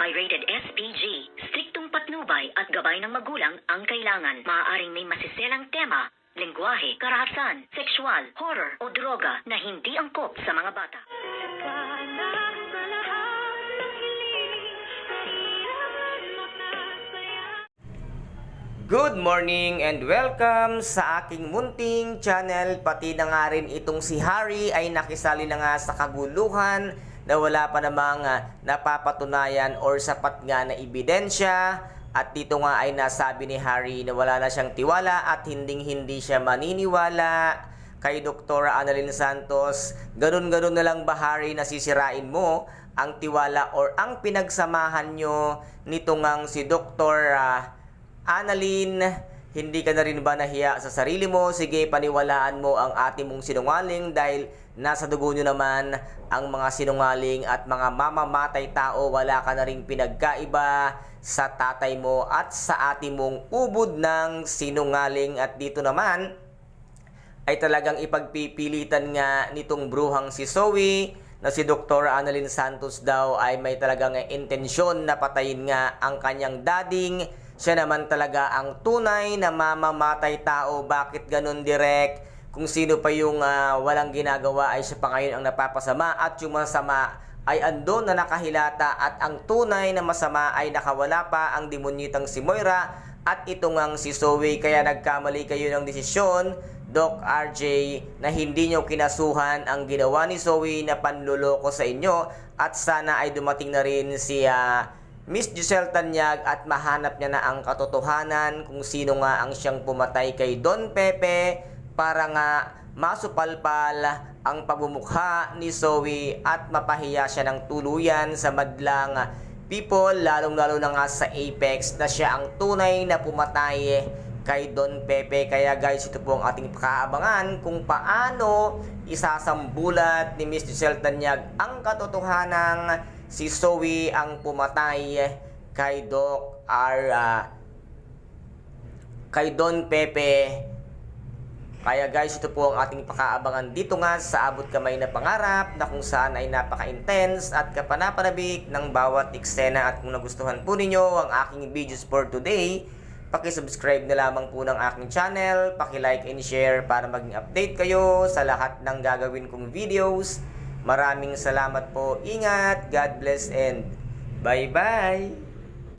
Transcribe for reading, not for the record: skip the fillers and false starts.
Pirated SPG. Striktong patnubay at gabay ng magulang ang kailangan. Maaaring may masiselang tema, lengguwahe, karahasan, sexual, horror o droga na hindi angkop sa mga bata. Good morning and welcome sa aking munting channel. Pati na nga rin itong si Harry ay nakisali na nga sa kaguluhan na wala pa namang napapatunayan or sapat nga na ebidensya. At dito nga ay nasabi ni Harry na wala na siyang tiwala at hindi siya maniniwala kay Dr. Annalyn Santos. Ganun-ganun na lang ba, Harry, nasisirain mo ang tiwala or ang pinagsamahan nyo nito ngang si Dr. Annalyn? Hindi ka na rin ba nahiya sa sarili mo? Sige, paniwalaan mo ang ate mong sinungaling dahil nasa dugo nyo naman ang mga sinungaling at mga mamamatay tao. Wala ka na rin pinagkaiba sa tatay mo at sa ate mong ubod ng sinungaling. At dito naman ay talagang ipagpipilitan nga nitong bruhang si Zoe na si Dr. Annalyn Santos daw ay may talagang intensyon na patayin nga ang kanyang dading. Siya naman talaga ang tunay na mamamatay tao. Bakit ganun, direct? Kung sino pa yung walang ginagawa ay siya pa ngayon ang napapasama at yung masama ay andon na nakahilata at ang tunay na masama ay nakawala pa, ang demonyitang si Moira at ito ngang si Zoe. Kaya nagkamali kayo ng desisyon, Doc RJ, na hindi nyo kinasuhan ang ginawa ni Zoe na panluloko sa inyo at sana ay dumating na rin si Miss Giselle Tanyag at mahanap niya na ang katotohanan kung sino nga ang siyang pumatay kay Don Pepe para nga masupalpal ang pagmumukha ni Zoe at mapahiya siya ng tuluyan sa madlang people, lalong-lalo na nga sa Apex na siya ang tunay na pumatay kay Don Pepe. Kaya guys, ito po ang ating pakaabangan kung paano isasambulat ni Miss Giselle Tanyag ang katotohanang si Zoe ang pumatay kay kay Don Pepe. Kaya guys, ito po ang ating pakaabangan dito nga sa Abot Kamay na Pangarap, na kung saan ay napaka-intense at kapanapanabik ng bawat eksena. At kung nagustuhan po ninyo ang aking videos for today, paki-subscribe na lamang po ng aking channel, paki-like and share para maging update kayo sa lahat ng gagawin kong videos. Maraming salamat po. Ingat, God bless and bye-bye!